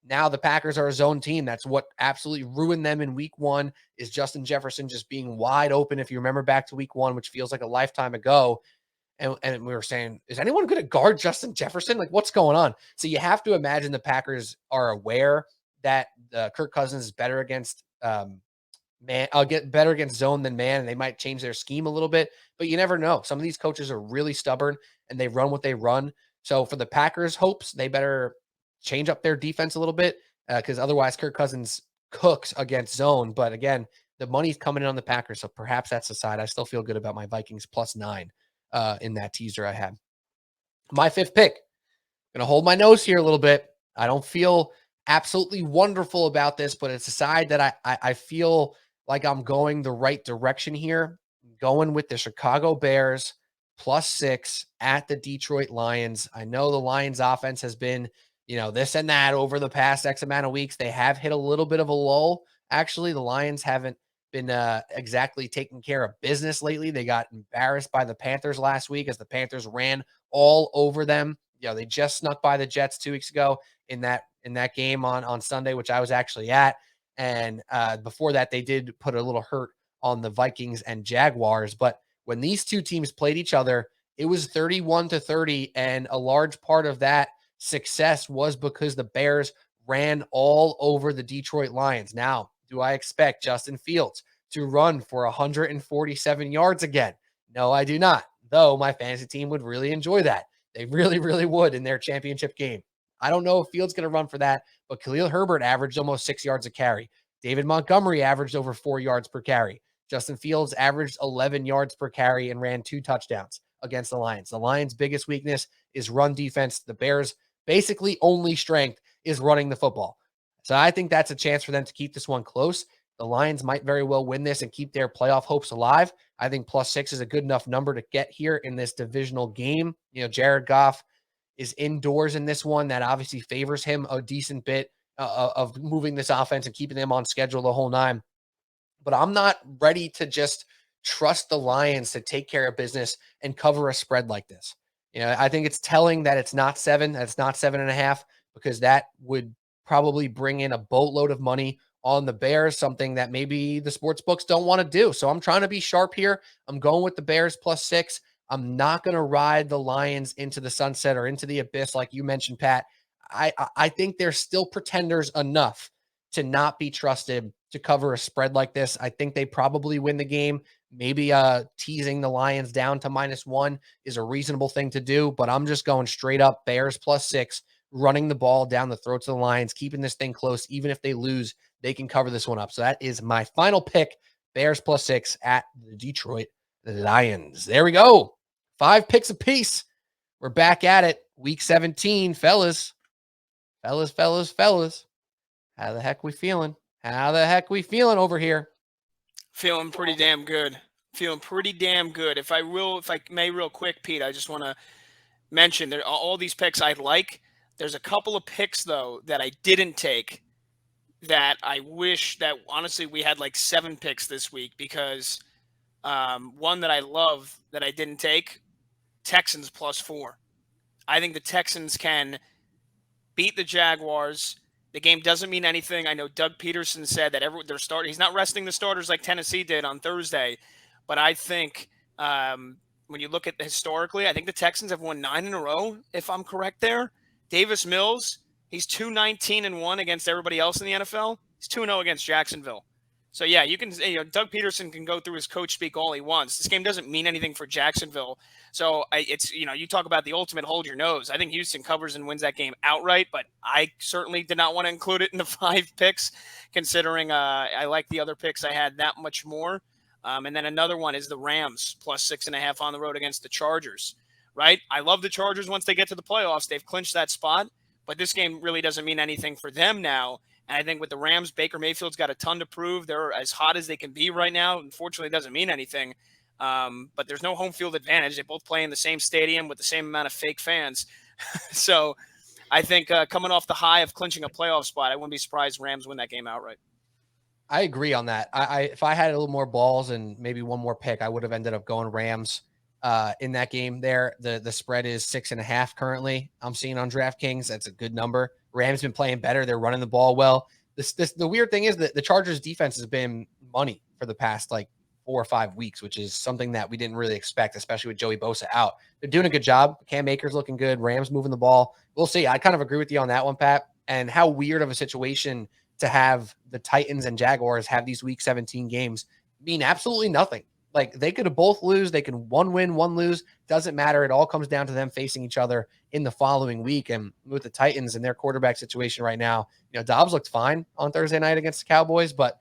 Now the Packers are a zone team. That's what absolutely ruined them in week 1 is Justin Jefferson just being wide open. If you remember back to week 1, which feels like a lifetime ago, and we were saying, is anyone going to guard Justin Jefferson? Like, what's going on? So you have to imagine the Packers are aware that Kirk Cousins is better against man. I'll get better against zone than man, and they might change their scheme a little bit, but you never know. Some of these coaches are really stubborn and they run what they run. So for the Packers' hopes, they better change up their defense a little bit because otherwise Kirk Cousins cooks against zone. But again, the money's coming in on the Packers, so perhaps that's the side. I still feel good about my Vikings +9 in that teaser I had. My 5th pick. Going to hold my nose here a little bit. I don't feel absolutely wonderful about this, but it's a side that I feel like I'm going the right direction here. Going with the Chicago Bears +6 at the Detroit Lions. I know the Lions offense has been, this and that over the past X amount of weeks. They have hit a little bit of a lull. Actually, the Lions haven't been exactly taking care of business lately. They got embarrassed by the Panthers last week as the Panthers ran all over them. They just snuck by the Jets 2 weeks ago in that game on Sunday, which I was actually at. And before that, they did put a little hurt on the Vikings and Jaguars. But when these two teams played each other, it was 31-30. And a large part of that success was because the Bears ran all over the Detroit Lions. Now, do I expect Justin Fields to run for 147 yards again? No, I do not. Though my fantasy team would really enjoy that. They really, really would in their championship game. I don't know if Fields going to run for that, but Khalil Herbert averaged almost 6 yards a carry. David Montgomery averaged over 4 yards per carry. Justin Fields averaged 11 yards per carry and ran 2 touchdowns against the Lions. The Lions' biggest weakness is run defense. The Bears' basically only strength is running the football. So I think that's a chance for them to keep this one close. The Lions might very well win this and keep their playoff hopes alive. I think +6 is a good enough number to get here in this divisional game. Jared Goff is indoors in this one. That obviously favors him a decent bit of moving this offense and keeping them on schedule the whole 9. But I'm not ready to just trust the Lions to take care of business and cover a spread like this. I think it's telling that it's not 7, that it's not 7.5, because that would probably bring in a boatload of money on the Bears, something that maybe the sports books don't want to do. So I'm trying to be sharp here. I'm going with the Bears +6. I'm not going to ride the Lions into the sunset or into the abyss like you mentioned, Pat. I think they're still pretenders enough to not be trusted to cover a spread like this. I think they probably win the game. Maybe teasing the Lions down to -1 is a reasonable thing to do, but I'm just going straight up Bears +6, running the ball down the throats of the Lions, keeping this thing close. Even if they lose, they can cover this one up. So that is my final pick, Bears +6 at the Detroit Lions. There we go. 5 picks apiece. We're back at it. Week 17, fellas. Fellas. How the heck we feeling? How the heck we feeling over here? Feeling pretty damn good. If I may real quick, Pete, I just want to mention there all these picks I like. There's a couple of picks though that I didn't take that I wish that honestly we had like 7 picks this week, because one that I love that I didn't take, Texans +4. I think the Texans can beat the Jaguars. The game doesn't mean anything. I know Doug Peterson said that he's not resting the starters like Tennessee did on Thursday, but I think when you look at historically, I think the Texans have won 9 in a row, if I'm correct there. Davis Mills, he's 2-19-1 against everybody else in the NFL. He's 2-0 against Jacksonville. So yeah, Doug Peterson can go through his coach speak all he wants. This game doesn't mean anything for Jacksonville. So you talk about the ultimate hold your nose. I think Houston covers and wins that game outright, but I certainly did not want to include it in the 5 picks, considering I like the other picks I had that much more. And then another one is the Rams +6.5 on the road against the Chargers, right? I love the Chargers once they get to the playoffs. They've clinched that spot, but this game really doesn't mean anything for them now. And I think with the Rams, Baker Mayfield's got a ton to prove. They're as hot as they can be right now. Unfortunately, it doesn't mean anything. But there's no home field advantage. They both play in the same stadium with the same amount of fake fans. So I think coming off the high of clinching a playoff spot, I wouldn't be surprised Rams win that game outright. I agree on that. If I had a little more balls and maybe one more pick, I would have ended up going Rams. in that game there. The spread is 6.5 currently. I'm seeing on DraftKings. That's a good number. Rams been playing better. They're running the ball well. The weird thing is that the Chargers defense has been money for the past like 4 or 5 weeks, which is something that we didn't really expect, especially with Joey Bosa out. They're doing a good job. Cam Akers looking good. Rams moving the ball. We'll see. I kind of agree with you on that one, Pat. And how weird of a situation to have the Titans and Jaguars have these Week 17 games mean absolutely nothing. Like, they could have both lose. They can one win, one lose. Doesn't matter. It all comes down to them facing each other in the following week. And with the Titans and their quarterback situation right now, Dobbs looked fine on Thursday night against the Cowboys, but,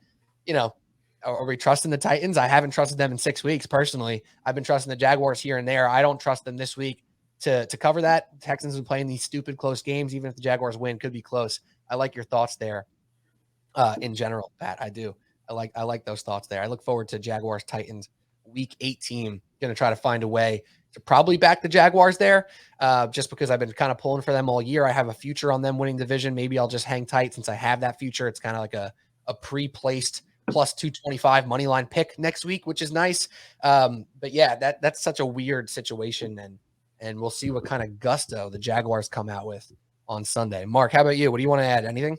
are we trusting the Titans? I haven't trusted them in 6 weeks personally. I've been trusting the Jaguars here and there. I don't trust them this week to cover that. The Texans have been playing these stupid close games. Even if the Jaguars win, could be close. I like your thoughts there in general, Pat. I do. I like those thoughts there. I look forward to Jaguars Titans Week 18. Going to try to find a way to probably back the Jaguars there, just because I've been kind of pulling for them all year. I have a future on them winning division. Maybe I'll just hang tight since I have that future. It's kind of like a pre-placed plus 225 money line pick next week, which is nice. But yeah, that's such a weird situation, and we'll see what kind of gusto the Jaguars come out with on Sunday. Mark, how about you? What do you want to add? Anything?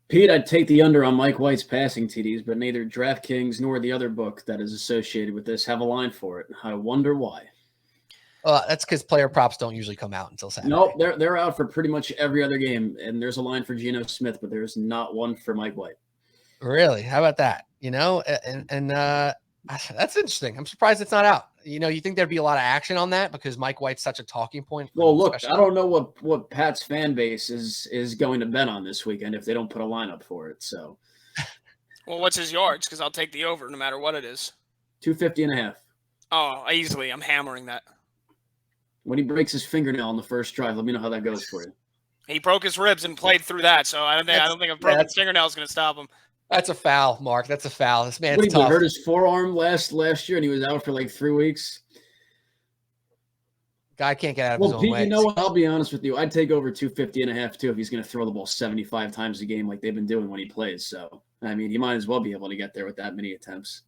Pete, I'd take the under on Mike White's passing TDs, but neither DraftKings nor the other book that is associated with this have a line for it. I wonder why. That's because player props don't usually come out until Saturday. Nope, they're out for pretty much every other game, and there's a line for Geno Smith, but there's not one for Mike White. Really? How about that? That's interesting. I'm surprised it's not out. You think there'd be a lot of action on that because Mike White's such a talking point. Well, look, I don't know what Pat's fan base is going to bet on this weekend if they don't put a lineup for it. So, well, what's his yards? Because I'll take the over no matter what it is. 250.5. Oh, easily. I'm hammering that. When he breaks his fingernail on the first drive, let me know how that goes for you. He broke his ribs and played through that, so I don't think a broken fingernail is going to stop him. That's a foul, Mark. That's a foul. This man's What, tough. He hurt his forearm last year, and he was out for like 3 weeks. Guy can't get out of his own Pete, way. you know what? I'll be honest with you. I'd take over 250.5 too if he's going to throw the ball 75 times a game like they've been doing when he plays. So, I mean, he might as well be able to get there with that many attempts.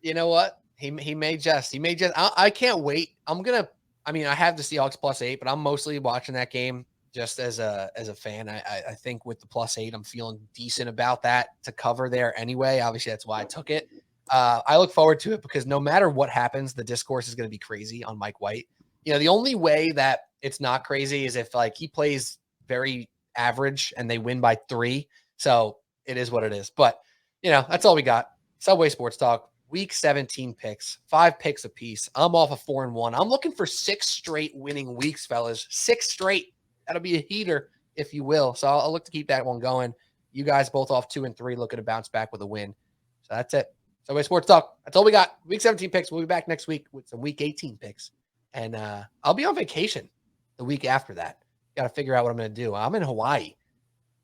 You know what? He may just. I can't wait. I have the Seahawks +8, but I'm mostly watching that game just as a fan. I think with the +8, I'm feeling decent about that to cover there anyway. Obviously, that's why I took it. I look forward to it because no matter what happens, the discourse is going to be crazy on Mike White. The only way that it's not crazy is if he plays very average and they win by 3. So it is what it is. But, that's all we got. Subway Sports Talk, Week 17 picks, 5 picks apiece. I'm off of 4-1. I'm looking for 6 straight winning weeks, fellas. 6 straight. That'll be a heater, if you will. So I'll look to keep that one going. You guys both off 2 and 3, looking to bounce back with a win. So that's it. Subway Sports Talk. That's all we got. Week 17 picks. We'll be back next week with some Week 18 picks. And I'll be on vacation the week after that. Got to figure out what I'm going to do. I'm in Hawaii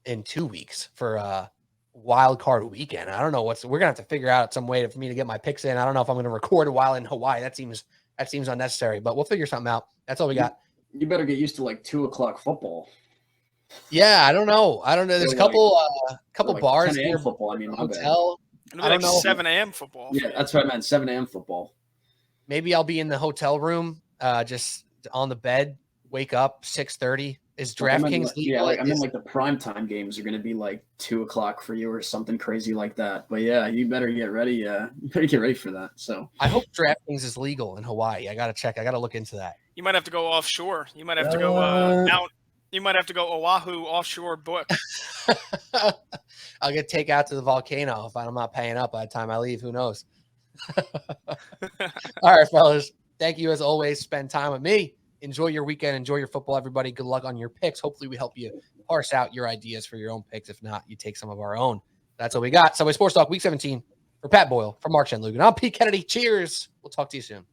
in 2 weeks for wild card weekend. I don't know we're going to have to figure out some way for me to get my picks in. I don't know if I'm going to record while in Hawaii. That seems unnecessary, but we'll figure something out. That's all we got. You better get used to like 2:00 football. Yeah, I don't know. There's a couple bars 10 here. Football. I mean, Hotel. I don't know. 7 a.m. football. Yeah, that's what I meant. 7 a.m. football. Maybe I'll be in the hotel room, just on the bed. Wake up 6:30. Is DraftKings legal? I mean, the primetime games are going to be like 2:00 for you or something crazy like that. But yeah, you better get ready. You better get ready for that. So I hope DraftKings is legal in Hawaii. I got to check. I got to look into that. You might have to go offshore. You might have to go out. You might have to go Oahu offshore book. I'll get takeout to the volcano if I'm not paying up by the time I leave. Who knows? All right, fellas. Thank you as always. Spend time with me. Enjoy your weekend. Enjoy your football, everybody. Good luck on your picks. Hopefully we help you parse out your ideas for your own picks. If not, you take some of our own. That's what we got. Subway Sports Talk, Week 17. For Pat Boyle, for Mark Shenloogian, I'm Pete Kennedy. Cheers. We'll talk to you soon.